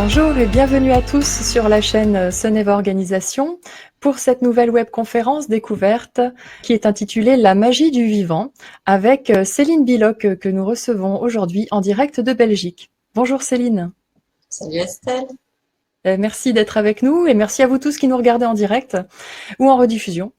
Bonjour et bienvenue à tous sur la chaîne Soneva Organisation pour cette nouvelle webconférence découverte qui est intitulée La magie du vivant avec Céline Biloc que nous recevons aujourd'hui en direct de Belgique. Bonjour Céline. Salut Estelle. Merci d'être avec nous et merci à vous tous qui nous regardez en direct ou en rediffusion.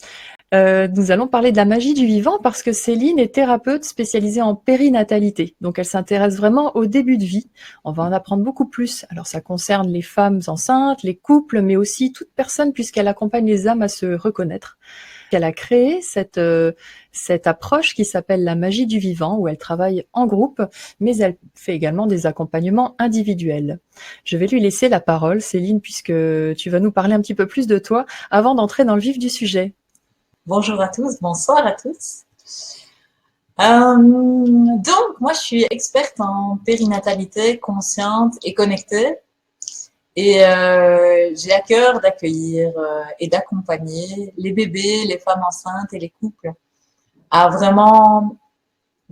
Nous allons parler de la magie du vivant parce que Céline est thérapeute spécialisée en périnatalité. Donc elle s'intéresse vraiment au début de vie. On va en apprendre beaucoup plus. Alors ça concerne les femmes enceintes, les couples, mais aussi toute personne puisqu'elle accompagne les âmes à se reconnaître. Elle a créé cette approche qui s'appelle la magie du vivant où elle travaille en groupe, mais elle fait également des accompagnements individuels. Je vais lui laisser la parole, Céline, puisque tu vas nous parler un petit peu plus de toi avant d'entrer dans le vif du sujet. Bonjour à tous, bonsoir à tous. Donc, moi, je suis experte en périnatalité consciente et connectée. Et j'ai à cœur d'accueillir et d'accompagner les bébés, les femmes enceintes et les couples à vraiment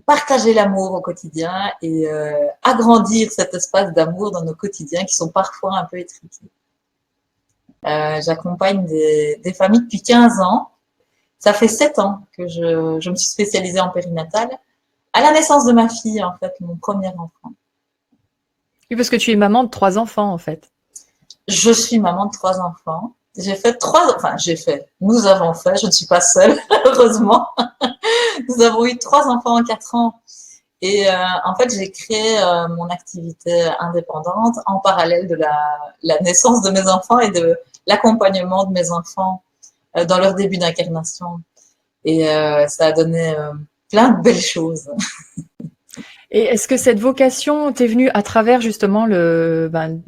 partager l'amour au quotidien et agrandir cet espace d'amour dans nos quotidiens qui sont parfois un peu étriqués. J'accompagne des familles depuis 15 ans. Ça fait 7 ans que je me suis spécialisée en périnatal. À la naissance de ma fille, en fait, mon premier enfant. Oui, parce que tu es maman de 3 enfants, en fait. Je suis maman de 3 enfants. Nous avons fait, je ne suis pas seule, heureusement. Nous avons eu 3 enfants en 4 ans. Et en fait, j'ai créé mon activité indépendante en parallèle de la naissance de mes enfants et de l'accompagnement de mes enfants dans leur début d'incarnation. Et ça a donné plein de belles choses. Et est-ce que cette vocation t'est venue à travers justement le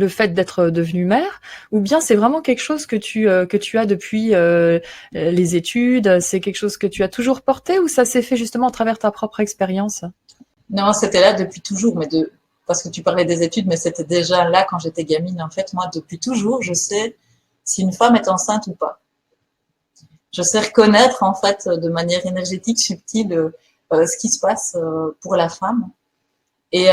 fait d'être devenue mère, ou bien c'est vraiment quelque chose que tu as depuis les études, c'est quelque chose que tu as toujours porté, ou ça s'est fait justement à travers ta propre expérience? Non, c'était là depuis toujours, parce que tu parlais des études, mais c'était déjà là quand j'étais gamine. En fait, moi, depuis toujours, je sais si une femme est enceinte ou pas. Je sais reconnaître, en fait, de manière énergétique, subtile, ce qui se passe pour la femme. Et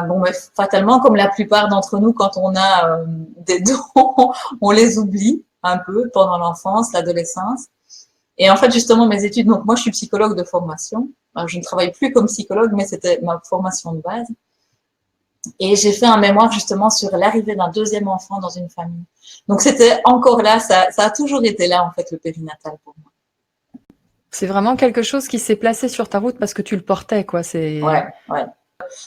bon, mais fatalement, comme la plupart d'entre nous, quand on a des dons, on les oublie un peu pendant l'enfance, l'adolescence. Et en fait, justement, mes études, donc moi, je suis psychologue de formation. Alors, je ne travaille plus comme psychologue, mais c'était ma formation de base. Et j'ai fait un mémoire justement sur l'arrivée d'un deuxième enfant dans une famille. Donc, c'était encore là, ça a toujours été là, en fait, le périnatal pour moi. C'est vraiment quelque chose qui s'est placé sur ta route parce que tu le portais, quoi. Ouais, ouais.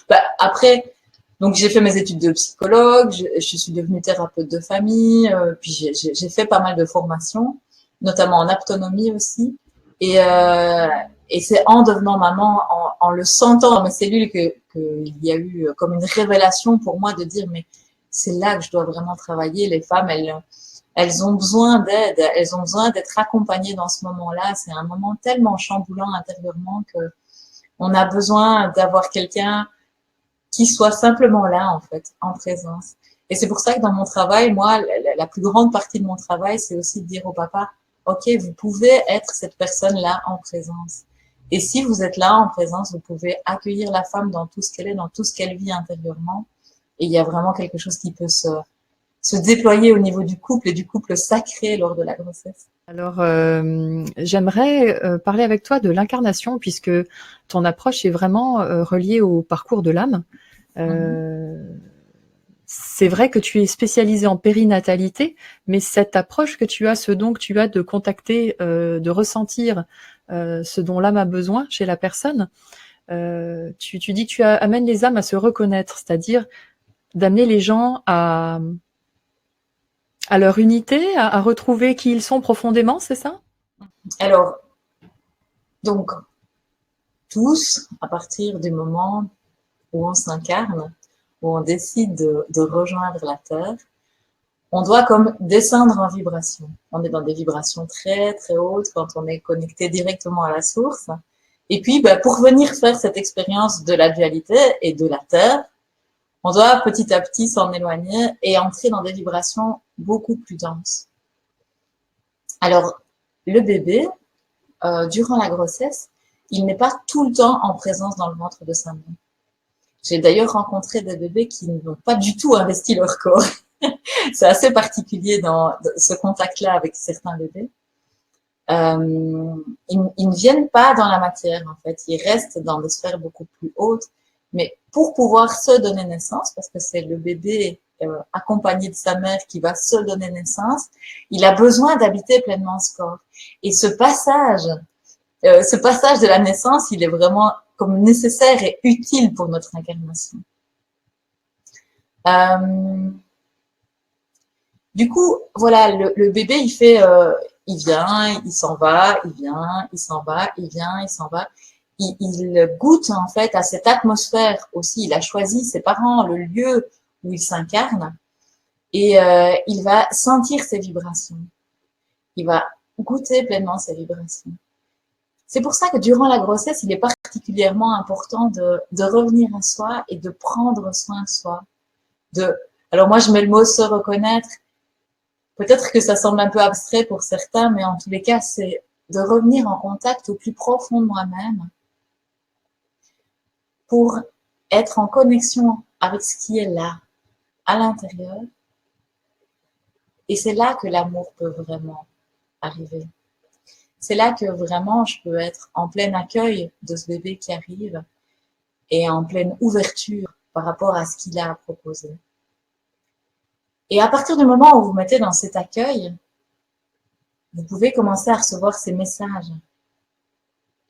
Bah, après, donc j'ai fait mes études de psychologue, je suis devenue thérapeute de famille, puis j'ai fait pas mal de formations, notamment en autonomie aussi. Et, et c'est en devenant maman, en le sentant dans mes cellules qu'il y a eu comme une révélation pour moi de dire mais c'est là que je dois vraiment travailler. Les femmes, elles ont besoin d'aide, elles ont besoin d'être accompagnées dans ce moment-là. C'est un moment tellement chamboulant intérieurement que on a besoin d'avoir quelqu'un qui soit simplement là, en fait, en présence. Et c'est pour ça que dans mon travail, moi, la plus grande partie de mon travail, c'est aussi de dire au papa, OK, vous pouvez être cette personne-là en présence. Et si vous êtes là en présence, vous pouvez accueillir la femme dans tout ce qu'elle est, dans tout ce qu'elle vit intérieurement. Et il y a vraiment quelque chose qui peut se déployer au niveau du couple et du couple sacré lors de la grossesse. Alors, j'aimerais parler avec toi de l'incarnation, puisque ton approche est vraiment reliée au parcours de l'âme. C'est vrai que tu es spécialisée en périnatalité, mais cette approche que tu as, ce don que tu as de contacter, de ressentir ce dont l'âme a besoin chez la personne, tu dis que tu amènes les âmes à se reconnaître, c'est-à-dire d'amener les gens à leur unité, à retrouver qui ils sont profondément, c'est ça? Alors, donc, tous, à partir du moment où on s'incarne, où on décide de rejoindre la Terre, on doit comme descendre en vibration. On est dans des vibrations très très hautes quand on est connecté directement à la source. Et puis, pour venir faire cette expérience de la dualité et de la Terre, on doit petit à petit s'en éloigner et entrer dans des vibrations beaucoup plus denses. Alors, le bébé, durant la grossesse, il n'est pas tout le temps en présence dans le ventre de sa mère. J'ai d'ailleurs rencontré des bébés qui n'ont pas du tout investi leur corps. C'est assez particulier dans ce contact-là avec certains bébés. Ils ne viennent pas dans la matière, en fait. Ils restent dans des sphères beaucoup plus hautes. Mais pour pouvoir se donner naissance, parce que c'est le bébé accompagné de sa mère qui va se donner naissance, il a besoin d'habiter pleinement ce corps. Et ce passage de la naissance, il est vraiment comme nécessaire et utile pour notre incarnation. Du coup, voilà, le bébé, il vient, il s'en va, il vient, il s'en va, il vient, il s'en va. Il goûte en fait à cette atmosphère aussi. Il a choisi ses parents, le lieu où il s'incarne, et il va sentir ses vibrations. Il va goûter pleinement ses vibrations. C'est pour ça que durant la grossesse, il est particulièrement important de revenir à soi et de prendre soin de soi. Alors moi, je mets le mot se reconnaître. Peut-être que ça semble un peu abstrait pour certains, mais en tous les cas, c'est de revenir en contact au plus profond de moi-même pour être en connexion avec ce qui est là, à l'intérieur. Et c'est là que l'amour peut vraiment arriver. C'est là que vraiment je peux être en plein accueil de ce bébé qui arrive et en pleine ouverture par rapport à ce qu'il a à proposer. Et à partir du moment où vous mettez dans cet accueil, vous pouvez commencer à recevoir ces messages,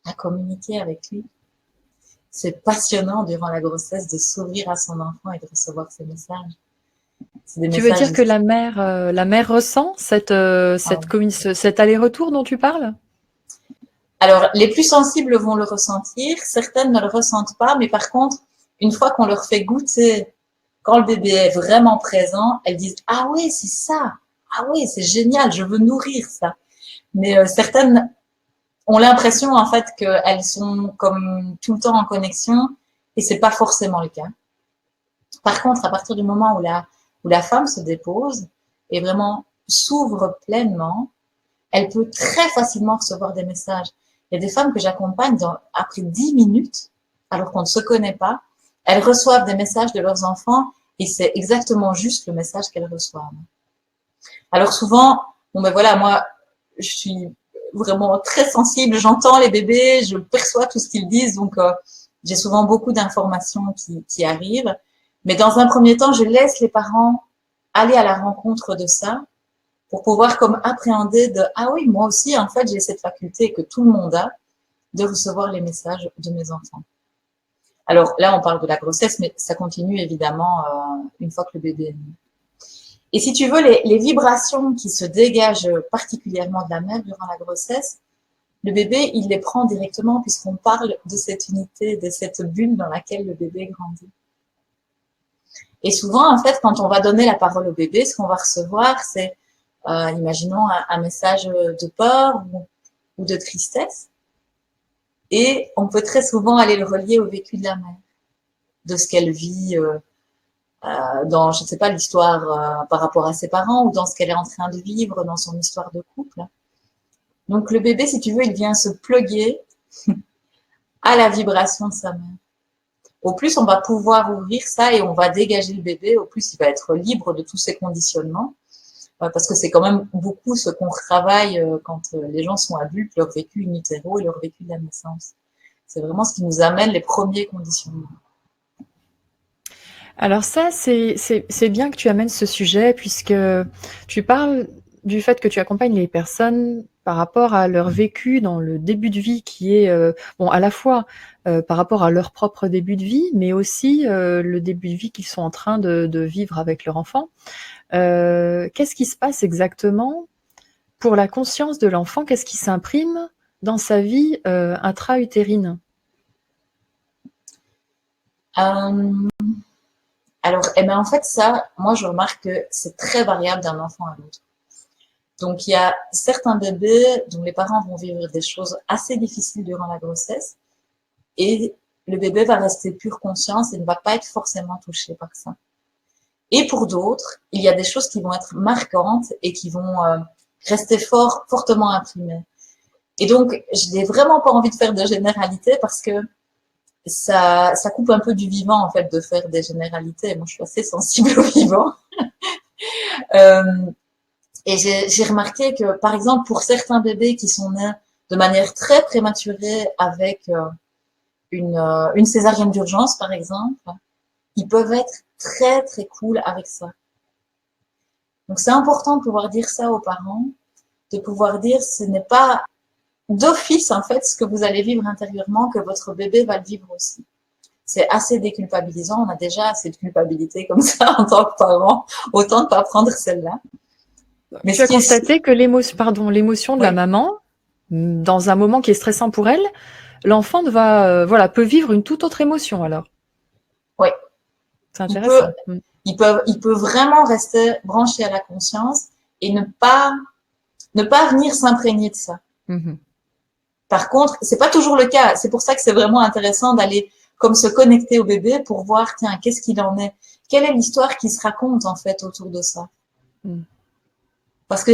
à communiquer avec lui. C'est passionnant durant la grossesse de s'ouvrir à son enfant et de recevoir ces messages. C'est des Tu veux messages. dire que la mère ressent cet aller-retour dont tu parles? Alors, les plus sensibles vont le ressentir, certaines ne le ressentent pas, mais par contre, une fois qu'on leur fait goûter, quand le bébé est vraiment présent, elles disent « Ah oui, c'est ça! Ah oui, c'est génial, je veux nourrir ça !» Mais certaines ont l'impression en fait qu'elles sont comme tout le temps en connexion et c'est pas forcément le cas. Par contre, à partir du moment où la femme se dépose et vraiment s'ouvre pleinement, elle peut très facilement recevoir des messages. Il y a des femmes que j'accompagne après 10 minutes, alors qu'on ne se connaît pas, elles reçoivent des messages de leurs enfants et c'est exactement juste le message qu'elles reçoivent. Alors souvent, bon ben voilà, moi, je suis vraiment très sensible, j'entends les bébés, je perçois tout ce qu'ils disent, donc j'ai souvent beaucoup d'informations qui arrivent. Mais dans un premier temps, je laisse les parents aller à la rencontre de ça pour pouvoir comme appréhender de « Ah oui, moi aussi, en fait, j'ai cette faculté que tout le monde a de recevoir les messages de mes enfants. » Alors là, on parle de la grossesse, mais ça continue évidemment une fois que le bébé est né. Et si tu veux, les vibrations qui se dégagent particulièrement de la mère durant la grossesse, le bébé, il les prend directement puisqu'on parle de cette unité, de cette bulle dans laquelle le bébé grandit. Et souvent, en fait, quand on va donner la parole au bébé, ce qu'on va recevoir, c'est, imaginons, un message de peur ou de tristesse. Et on peut très souvent aller le relier au vécu de la mère, de ce qu'elle vit dans, je ne sais pas, l'histoire par rapport à ses parents ou dans ce qu'elle est en train de vivre dans son histoire de couple. Donc le bébé, si tu veux, il vient se plugger à la vibration de sa mère. Au plus on va pouvoir ouvrir ça et on va dégager le bébé, au plus il va être libre de tous ses conditionnements. Parce que c'est quand même beaucoup ce qu'on travaille quand les gens sont adultes, leur vécu in utero et leur vécu de la naissance. C'est vraiment ce qui nous amène les premiers conditionnements. Alors ça, c'est bien que tu amènes ce sujet puisque tu parles du fait que tu accompagnes les personnes par rapport à leur vécu dans le début de vie qui est, bon, à la fois par rapport à leur propre début de vie, mais aussi le début de vie qu'ils sont en train de vivre avec leur enfant. Qu'est-ce qui se passe exactement pour la conscience de l'enfant? Qu'est-ce qui s'imprime dans sa vie intra-utérine? Alors, eh ben, en fait, ça, moi, je remarque que c'est très variable d'un enfant à l'autre. Donc, il y a certains bébés dont les parents vont vivre des choses assez difficiles durant la grossesse et le bébé va rester pure conscience et ne va pas être forcément touché par ça. Et pour d'autres, il y a des choses qui vont être marquantes et qui vont rester fortement imprimées. Et donc, je n'ai vraiment pas envie de faire de généralité parce que ça coupe un peu du vivant, en fait, de faire des généralités. Moi, je suis assez sensible au vivant. Euh, et j'ai remarqué que, par exemple, pour certains bébés qui sont nés de manière très prématurée avec une césarienne d'urgence, par exemple, ils peuvent être très, très cool avec ça. Donc, c'est important de pouvoir dire ça aux parents, de pouvoir dire ce n'est pas d'office, en fait, ce que vous allez vivre intérieurement, que votre bébé va le vivre aussi. C'est assez déculpabilisant. On a déjà assez de culpabilité comme ça en tant que parent. Autant ne pas prendre celle-là. Mais tu as constaté que l'émotion de la oui. maman, dans un moment qui est stressant pour elle, l'enfant peut vivre une toute autre émotion alors. Oui. C'est intéressant. Il peut vraiment rester branché à la conscience et ne pas venir s'imprégner de ça. Mm-hmm. Par contre, c'est pas toujours le cas. C'est pour ça que c'est vraiment intéressant d'aller comme se connecter au bébé pour voir, tiens, qu'est-ce qu'il en est? Quelle est l'histoire qui se raconte, en fait, autour de ça? Parce que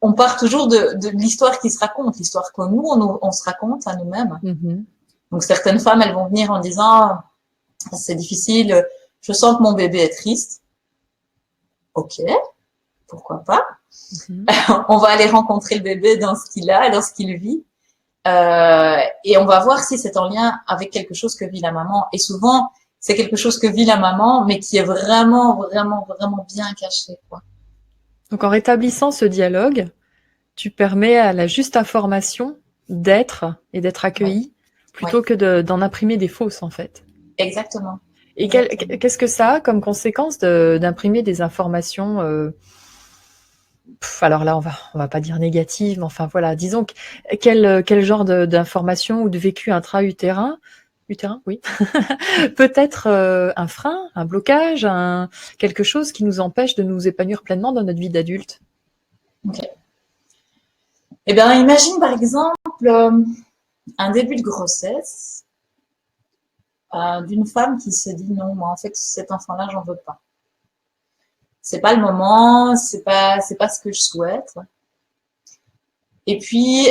on part toujours de l'histoire qui se raconte, l'histoire que nous, on se raconte à nous-mêmes. Mm-hmm. Donc, certaines femmes, elles vont venir en disant, c'est difficile, je sens que mon bébé est triste. Ok, pourquoi pas? Mm-hmm. On va aller rencontrer le bébé dans ce qu'il a, dans ce qu'il vit. Et on va voir si c'est en lien avec quelque chose que vit la maman. Et souvent, c'est quelque chose que vit la maman, mais qui est vraiment, vraiment, vraiment bien caché, quoi. Donc, en rétablissant ce dialogue, tu permets à la juste information d'être et d'être accueillie plutôt que d'en imprimer des fausses, en fait. Exactement. Et qu'est-ce que ça a comme conséquence d'imprimer des informations alors là, on va pas dire négatives, mais enfin voilà, disons quel genre d'informations ou de vécu intra-utérin, oui, peut être un frein, un blocage, quelque chose qui nous empêche de nous épanouir pleinement dans notre vie d'adulte. Ok. Eh bien, imagine par exemple un début de grossesse d'une femme qui se dit non, moi en fait cet enfant-là, j'en veux pas. C'est pas le moment, c'est pas ce que je souhaite. Et puis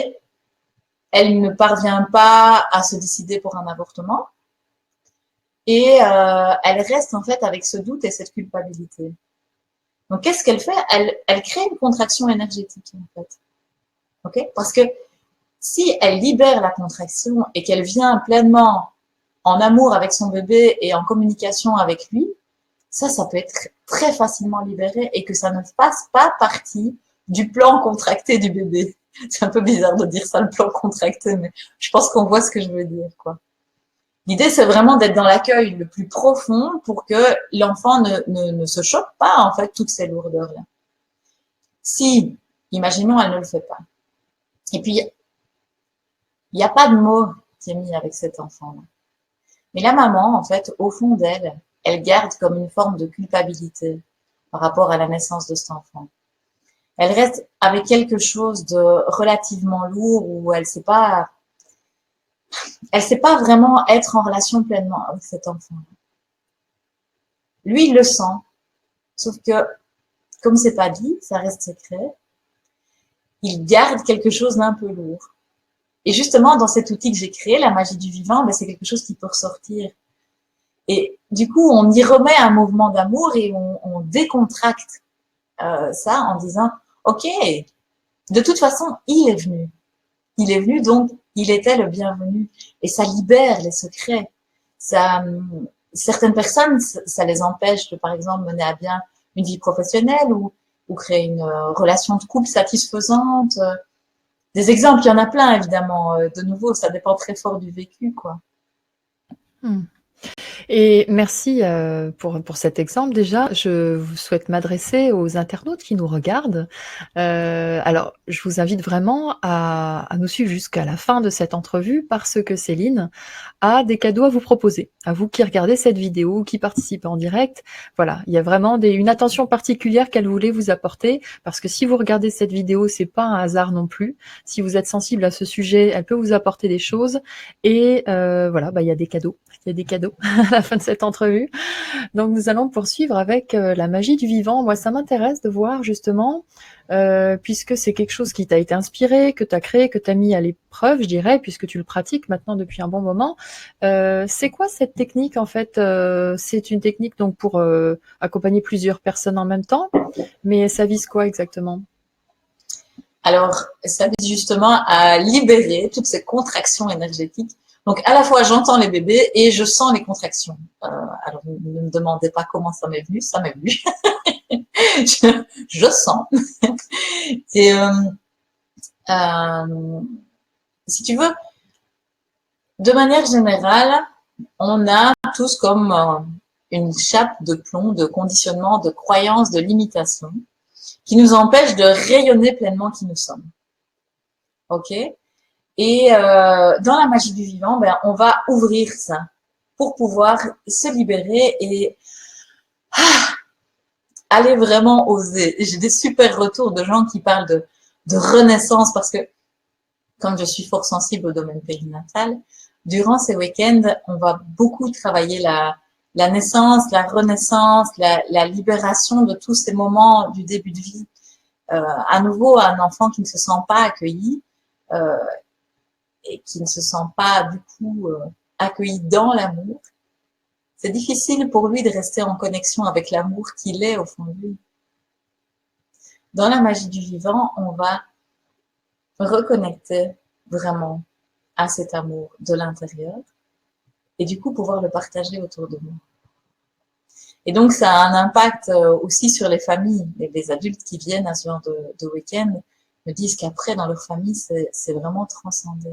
elle ne parvient pas à se décider pour un avortement et elle reste en fait avec ce doute et cette culpabilité. Donc qu'est-ce qu'elle fait? Elle crée une contraction énergétique en fait. Ok? Parce que si elle libère la contraction et qu'elle vient pleinement en amour avec son bébé et en communication avec lui, ça peut être très facilement libéré et que ça ne fasse pas partie du plan contracté du bébé. C'est un peu bizarre de dire ça, le plan contracté, mais je pense qu'on voit ce que je veux dire, quoi. L'idée, c'est vraiment d'être dans l'accueil le plus profond pour que l'enfant ne se choque pas, en fait, toutes ces lourdeurs-là. Si, imaginons, elle ne le fait pas. Et puis, il n'y a pas de mot qui est mis avec cet enfant-là. Mais la maman, en fait, au fond d'elle, elle garde comme une forme de culpabilité par rapport à la naissance de cet enfant. Elle reste avec quelque chose de relativement lourd où elle sait pas vraiment être en relation pleinement avec cet enfant. Lui, il le sent. Sauf que, comme c'est pas dit, ça reste secret, il garde quelque chose d'un peu lourd. Et justement, dans cet outil que j'ai créé, la magie du vivant, c'est quelque chose qui peut ressortir. Et du coup, on y remet un mouvement d'amour et on décontracte ça en disant, ok, de toute façon, il est venu. Il est venu, donc il était le bienvenu. Et ça libère les secrets. Certaines personnes, ça les empêche de, par exemple, mener à bien une vie professionnelle ou créer une relation de couple satisfaisante. Des exemples, il y en a plein, évidemment. De nouveau, ça dépend très fort du vécu, quoi. Et merci pour cet exemple. Déjà, je vous souhaite m'adresser aux internautes qui nous regardent. Alors, je vous invite vraiment à nous suivre jusqu'à la fin de cette entrevue parce que Céline a des cadeaux à vous proposer. À vous qui regardez cette vidéo, qui participez en direct, voilà, il y a vraiment une attention particulière qu'elle voulait vous apporter parce que si vous regardez cette vidéo, c'est pas un hasard non plus. Si vous êtes sensible à ce sujet, elle peut vous apporter des choses et voilà, il y a des cadeaux. Il y a des cadeaux. la fin de cette entrevue. Donc nous allons poursuivre avec la magie du vivant. Moi, ça m'intéresse de voir justement, puisque c'est quelque chose qui t'a été inspiré, que tu as créé, que tu as mis à l'épreuve, je dirais, puisque tu le pratiques maintenant depuis un bon moment. C'est quoi cette technique en fait? C'est une technique donc pour accompagner plusieurs personnes en même temps, mais ça vise quoi exactement? Alors, ça vise justement à libérer toutes ces contractions énergétiques. Donc, à la fois, j'entends les bébés et je sens les contractions. Alors, ne me demandez pas comment ça m'est venu, ça m'est venu. je sens. Et si tu veux, de manière générale, on a tous comme une chape de plomb, de conditionnement, de croyances, de limitations qui nous empêchent de rayonner pleinement qui nous sommes. Ok? Et dans la magie du vivant, ben, on va ouvrir ça pour pouvoir se libérer et aller vraiment oser. J'ai des super retours de gens qui parlent de renaissance parce que, comme je suis fort sensible au domaine périnatal, durant ces week-ends, on va beaucoup travailler la naissance, la renaissance, la libération de tous ces moments du début de vie. À nouveau, un enfant qui ne se sent pas accueilli et qui ne se sent pas du coup accueilli dans l'amour, c'est difficile pour lui de rester en connexion avec l'amour qu'il est au fond de lui. Dans la magie du vivant, on va reconnecter vraiment à cet amour de l'intérieur et du coup pouvoir le partager autour de nous. Et donc, ça a un impact aussi sur les familles. Les adultes qui viennent à ce genre de week-end me disent qu'après, dans leur famille, c'est vraiment transcendé.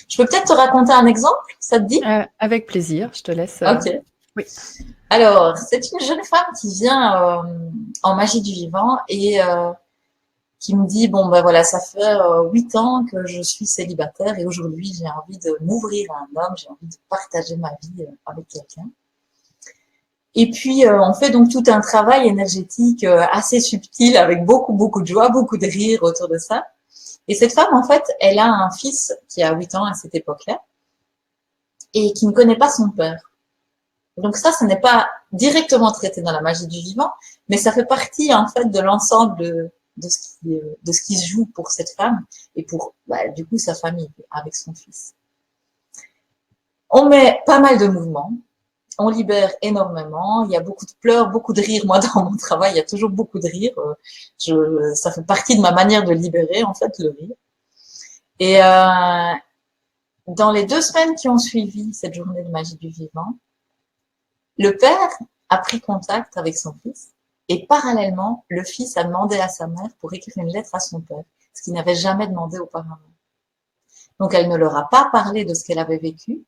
Je peux peut-être te raconter un exemple, ça te dit? Avec plaisir, je te laisse. Ok. Oui. Alors, c'est une jeune femme qui vient en magie du vivant et qui me dit, bon, ben voilà, ça fait 8 ans que je suis célibataire et aujourd'hui, j'ai envie de m'ouvrir à un homme, j'ai envie de partager ma vie avec quelqu'un. Et puis, on fait donc tout un travail énergétique assez subtil avec beaucoup de joie, beaucoup de rire autour de ça. Et cette femme, en fait, elle a un fils qui a 8 ans à cette époque-là et qui ne connaît pas son père. Donc ça, ce n'est pas directement traité dans la magie du vivant, mais ça fait partie, en fait, de l'ensemble de ce qui se joue pour cette femme et pour, du coup, sa famille avec son fils. On met pas mal de mouvements. On libère énormément. Il y a beaucoup de pleurs, beaucoup de rires. Moi, dans mon travail, il y a toujours beaucoup de rires. Ça fait partie de ma manière de libérer, en fait, le rire. Et dans les 2 semaines qui ont suivi cette journée de magie du vivant, le père a pris contact avec son fils et parallèlement, le fils a demandé à sa mère pour écrire une lettre à son père, ce qu'il n'avait jamais demandé auparavant. Donc, elle ne leur a pas parlé de ce qu'elle avait vécu,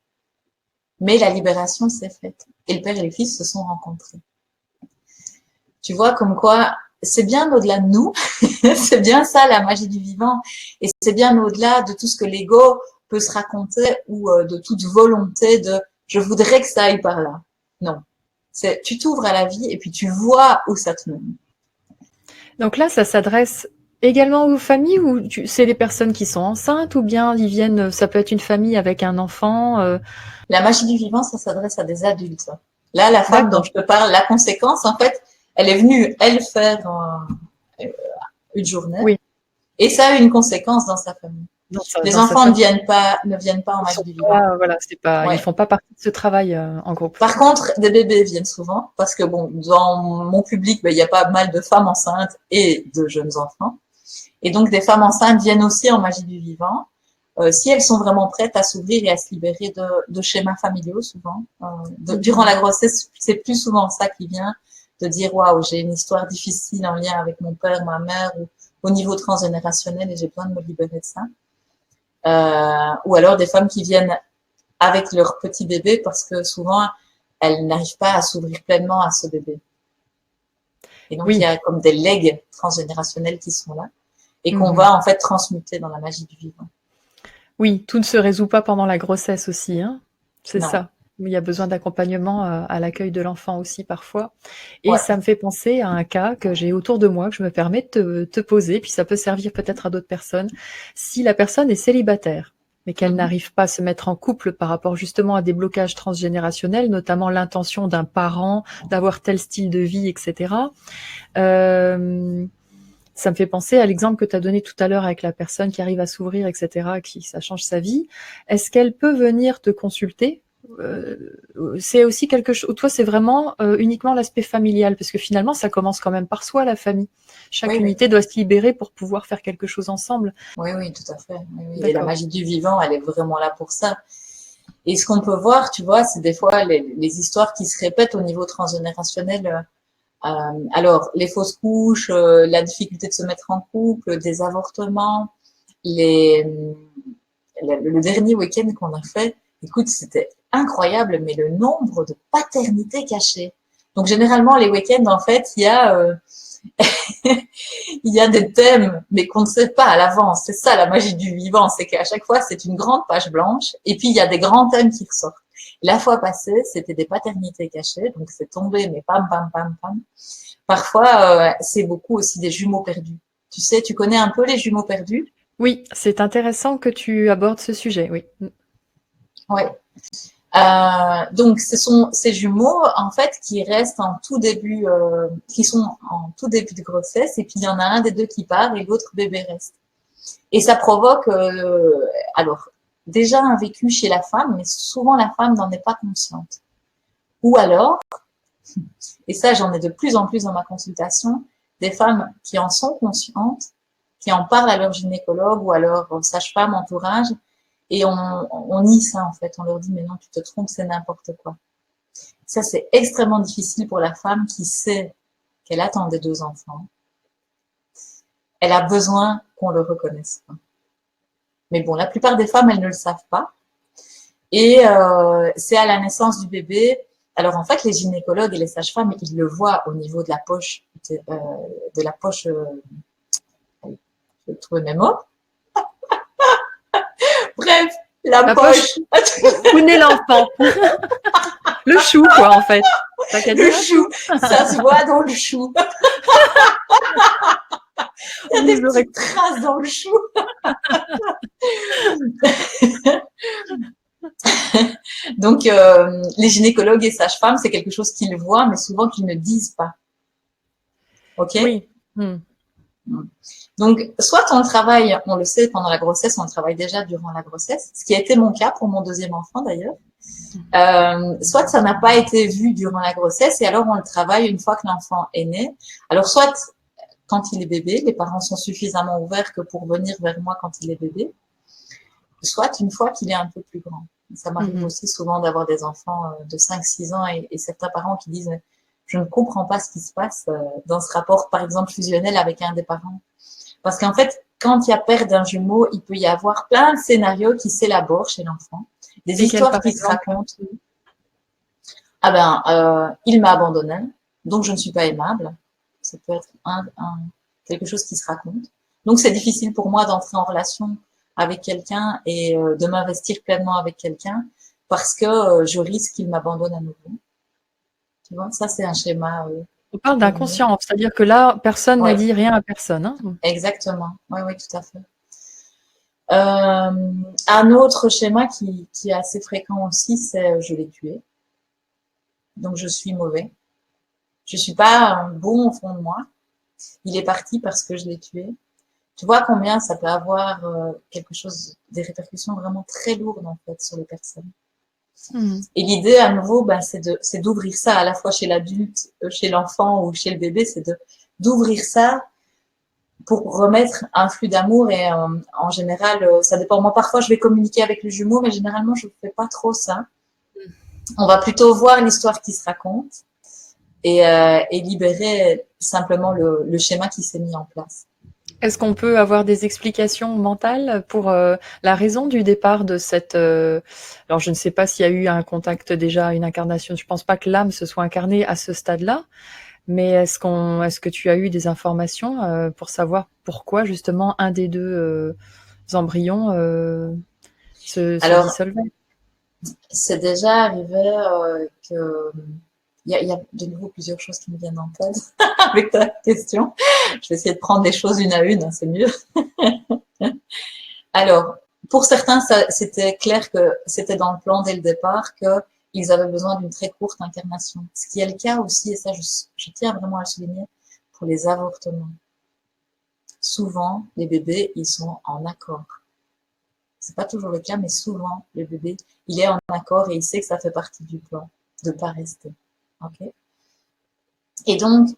mais la libération s'est faite. Et le père et le fils se sont rencontrés. Tu vois, comme quoi, c'est bien au-delà de nous. C'est bien ça, la magie du vivant. Et c'est bien au-delà de tout ce que l'ego peut se raconter ou de toute volonté de « je voudrais que ça aille par là ». Non. Tu t'ouvres à la vie et puis tu vois où ça te mène. Donc là, ça s'adresse également aux familles ou c'est les personnes qui sont enceintes ou bien ils viennent, ça peut être une famille avec un enfant La magie du vivant, ça s'adresse à des adultes. Là, la femme dont je te parle, la conséquence, en fait, elle est venue, elle, faire une journée. Oui. Et ça a eu une conséquence dans sa famille. Les enfants ne viennent pas en magie du vivant. Voilà, c'est pas, ouais. Ils font pas partie de ce travail en groupe. Par contre, des bébés viennent souvent parce que bon, dans mon public, il y a pas mal de femmes enceintes et de jeunes enfants. Et donc, des femmes enceintes viennent aussi en magie du vivant. Si elles sont vraiment prêtes à s'ouvrir et à se libérer de schémas familiaux, souvent. Durant la grossesse, c'est plus souvent ça qui vient de dire waouh, j'ai une histoire difficile en lien avec mon père, ma mère, ou au niveau transgénérationnel et j'ai besoin de me libérer de ça. Ou alors des femmes qui viennent avec leur petit bébé parce que souvent elles n'arrivent pas à s'ouvrir pleinement à ce bébé. Et donc il y a comme des legs transgénérationnels qui sont là et qu'on va en fait transmuter dans la magie du vivant. Oui, tout ne se résout pas pendant la grossesse aussi, hein. C'est ça. Il y a besoin d'accompagnement à l'accueil de l'enfant aussi parfois. Et ça me fait penser à un cas que j'ai autour de moi, que je me permets de te poser, puis ça peut servir peut-être à d'autres personnes. Si la personne est célibataire, mais qu'elles n'arrivent pas à se mettre en couple par rapport justement à des blocages transgénérationnels, notamment l'intention d'un parent d'avoir tel style de vie, etc. Ça me fait penser à l'exemple que tu as donné tout à l'heure avec la personne qui arrive à s'ouvrir, etc., qui ça change sa vie. Est-ce qu'elle peut venir te consulter? C'est aussi quelque chose. Toi, c'est vraiment uniquement l'aspect familial, parce que finalement, ça commence quand même par soi, la famille. Chaque Oui, oui. unité doit se libérer pour pouvoir faire quelque chose ensemble. Oui, oui, tout à fait. Oui, oui. Et la D'accord. magie du vivant, elle est vraiment là pour ça. Et ce qu'on peut voir, tu vois, c'est des fois les histoires qui se répètent au niveau transgénérationnel. Alors, les fausses couches, la difficulté de se mettre en couple, des avortements, le dernier week-end qu'on a fait, écoute, c'était incroyable, mais le nombre de paternités cachées. Donc, généralement, les week-ends, en fait, il y a des thèmes, mais qu'on ne sait pas à l'avance. C'est ça la magie du vivant, c'est qu'à chaque fois, c'est une grande page blanche, et puis il y a des grands thèmes qui ressortent. La fois passée, c'était des paternités cachées, donc c'est tombé, mais pam, pam, pam, pam. Parfois, c'est beaucoup aussi des jumeaux perdus. Tu sais, tu connais un peu les jumeaux perdus? Oui, c'est intéressant que tu abordes ce sujet, oui. Ouais. Donc, ce sont ces jumeaux, en fait, qui restent en tout début, qui sont en tout début de grossesse, et puis il y en a un des deux qui part et l'autre bébé reste. Et ça provoque, alors, déjà un vécu chez la femme, mais souvent la femme n'en est pas consciente. Ou alors, et ça j'en ai de plus en plus dans ma consultation, des femmes qui en sont conscientes, qui en parlent à leur gynécologue ou à leur sage-femme entourage, et on nie ça en fait, on leur dit mais non tu te trompes, c'est n'importe quoi. Ça c'est extrêmement difficile pour la femme qui sait qu'elle attend des 2 enfants. Elle a besoin qu'on le reconnaisse. Mais bon, la plupart des femmes, elles ne le savent pas. Et c'est à la naissance du bébé. Alors en fait, les gynécologues et les sages-femmes, ils le voient au niveau de la poche, de la poche. Je vais trouver mes mots. Bref, la poche. Où naît l'enfant? Le chou, quoi, en fait. T'as qu'à Le dire chou, ça se voit dans le chou. Il y a des petites traces dans le chou. Donc, les gynécologues et sages-femmes, c'est quelque chose qu'ils voient, mais souvent qu'ils ne disent pas. OK? Oui. Donc, soit on travaille, on le sait pendant la grossesse, on le travaille déjà durant la grossesse, ce qui a été mon cas pour mon deuxième enfant d'ailleurs. Soit ça n'a pas été vu durant la grossesse et alors on le travaille une fois que l'enfant est né. Alors, soit quand il est bébé, les parents sont suffisamment ouverts que pour venir vers moi quand il est bébé, soit une fois qu'il est un peu plus grand. Ça m'arrive aussi souvent d'avoir des enfants de 5-6 ans et certains parents qui disent je ne comprends pas ce qui se passe dans ce rapport, par exemple, fusionnel avec un des parents. Parce qu'en fait, quand il y a perte d'un jumeau, il peut y avoir plein de scénarios qui s'élaborent chez l'enfant, des histoires qui se racontent. Ah ben, il m'a abandonné, donc je ne suis pas aimable. Ça peut être quelque chose qui se raconte. Donc c'est difficile pour moi d'entrer en relation avec quelqu'un et de m'investir pleinement avec quelqu'un parce que je risque qu'il m'abandonne à nouveau. Tu vois, ça c'est un schéma. On parle d'inconscient, c'est-à-dire que là, personne n'a dit rien à personne. Hein. Exactement, oui, oui, tout à fait. Un autre schéma qui est assez fréquent aussi, c'est je l'ai tué. Donc je suis mauvais. Je suis pas bon au fond de moi. Il est parti parce que je l'ai tué. Tu vois combien ça peut avoir quelque chose, des répercussions vraiment très lourdes en fait sur les personnes. Et l'idée à nouveau, ben, c'est d'ouvrir ça à la fois chez l'adulte, chez l'enfant ou chez le bébé, c'est d'ouvrir ça pour remettre un flux d'amour et en général, ça dépend. Moi, parfois, je vais communiquer avec le jumeau, mais généralement, je ne fais pas trop ça. On va plutôt voir l'histoire qui se raconte et libérer simplement le schéma qui s'est mis en place. Est-ce qu'on peut avoir des explications mentales pour la raison du départ de cette... Alors, je ne sais pas s'il y a eu un contact déjà, une incarnation. Je ne pense pas que l'âme se soit incarnée à ce stade-là. Mais est-ce que tu as eu des informations pour savoir pourquoi justement un des deux embryons se dissolvait? C'est déjà arrivé que il y a de nouveau plusieurs choses qui me viennent en tête avec ta question. Je vais essayer de prendre les choses une à une, hein, c'est mieux. Alors, pour certains, c'était clair que c'était dans le plan dès le départ qu'ils avaient besoin d'une très courte incarnation. Ce qui est le cas aussi, et ça je tiens vraiment à le souligner, pour les avortements. Souvent, les bébés, ils sont en accord. C'est pas toujours le cas, mais souvent, le bébé, il est en accord et il sait que ça fait partie du plan de pas rester. Ok. Et donc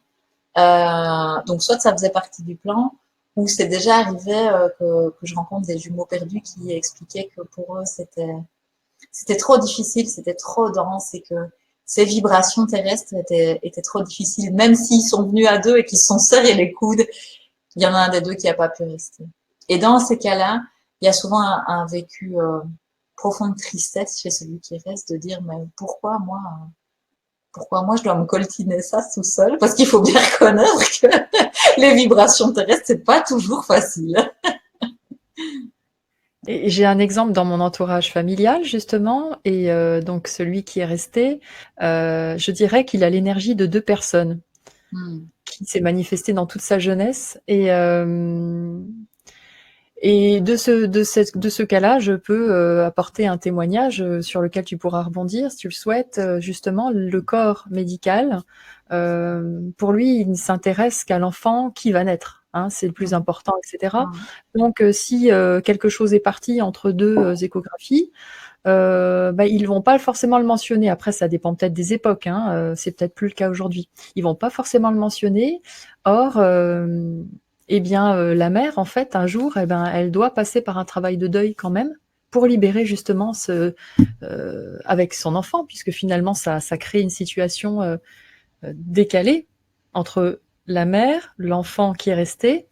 soit ça faisait partie du plan, ou c'est déjà arrivé que je rencontre des jumeaux perdus qui expliquaient que pour eux c'était trop difficile, c'était trop dense et que ces vibrations terrestres étaient trop difficiles, même s'ils sont venus à deux et qu'ils se sont serrés les coudes, il y en a un des deux qui n'a pas pu rester. Et dans ces cas-là, il y a souvent un vécu profond de tristesse chez celui qui reste, de dire mais pourquoi moi je dois me coltiner ça tout seul, parce qu'il faut bien reconnaître que les vibrations terrestres c'est pas toujours facile. Et j'ai un exemple dans mon entourage familial justement, et donc celui qui est resté, je dirais qu'il a l'énergie de 2 personnes qui s'est manifestée dans toute sa jeunesse, et de ce cas-là, je peux apporter un témoignage sur lequel tu pourras rebondir si tu le souhaites. Justement, le corps médical, pour lui, il ne s'intéresse qu'à l'enfant qui va naître. Hein, c'est le plus important, etc. Donc, si quelque chose est parti entre 2 échographies, ils vont pas forcément le mentionner. Après, ça dépend peut-être des époques. Hein, c'est peut-être plus le cas aujourd'hui. Ils vont pas forcément le mentionner. Or, la mère, en fait, un jour, elle doit passer par un travail de deuil quand même pour libérer justement avec son enfant, puisque finalement, ça crée une situation décalée entre la mère, l'enfant qui est resté,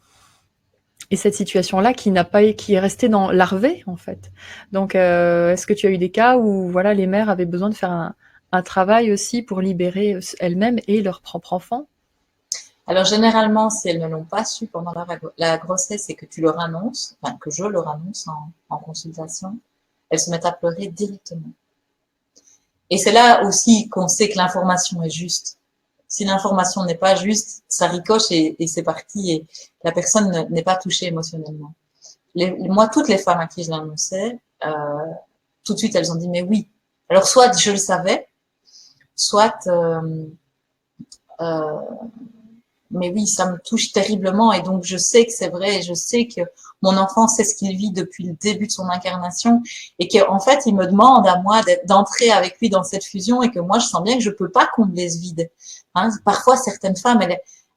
et cette situation-là qui est restée dans larvée, en fait. Donc, est-ce que tu as eu des cas où, voilà, les mères avaient besoin de faire un travail aussi pour libérer elles-mêmes et leur propre enfant? Alors généralement, si elles ne l'ont pas su pendant la grossesse et que tu leur annonces, enfin que je leur annonce en consultation, elles se mettent à pleurer directement. Et c'est là aussi qu'on sait que l'information est juste. Si l'information n'est pas juste, ça ricoche et c'est parti et la personne n'est pas touchée émotionnellement. Moi, toutes les femmes à qui je l'annonçais, tout de suite elles ont dit mais oui. Alors soit je le savais, soit mais oui, ça me touche terriblement et donc je sais que c'est vrai et je sais que mon enfant sait ce qu'il vit depuis le début de son incarnation et qu'en fait, il me demande à moi d'entrer avec lui dans cette fusion et que moi, je sens bien que je peux pas combler ce vide. Hein, parfois, certaines femmes,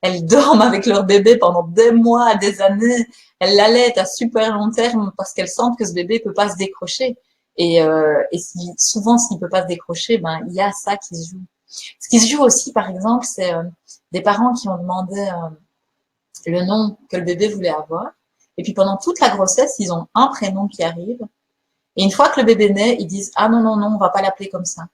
elles dorment avec leur bébé pendant des mois, des années, elles l'allaitent à super long terme parce qu'elles sentent que ce bébé peut pas se décrocher. Et souvent, s'il peut pas se décrocher, il y a ça qui se joue. Ce qui se joue aussi, par exemple, c'est des parents qui ont demandé le nom que le bébé voulait avoir. Et puis pendant toute la grossesse, ils ont un prénom qui arrive. Et une fois que le bébé naît, ils disent ah non, on va pas l'appeler comme ça.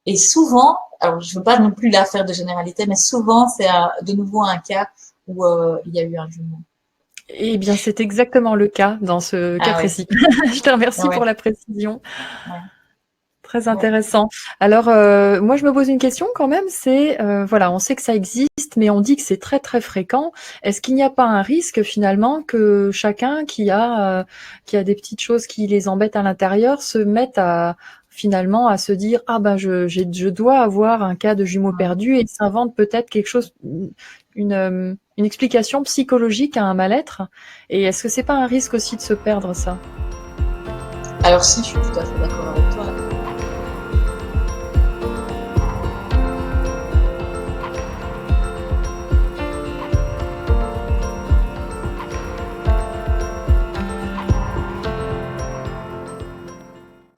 Et souvent, alors je veux pas non plus la faire de généralité, mais souvent c'est de nouveau un cas où il y a eu un jumeau. Eh bien, c'est exactement le cas dans ce cas précis. Je te remercie pour la précision. Ouais. Très intéressant. Alors, moi, je me pose une question quand même, c'est, voilà, on sait que ça existe, mais on dit que c'est très, très fréquent. Est-ce qu'il n'y a pas un risque, finalement, que chacun qui a des petites choses qui les embêtent à l'intérieur se mette finalement, à se dire, ah ben, je dois avoir un cas de jumeaux perdus, et s'invente peut-être quelque chose, une explication psychologique à un mal-être. Et est-ce que c'est pas un risque aussi de se perdre, ça? Alors si, je suis tout à fait d'accord avec toi.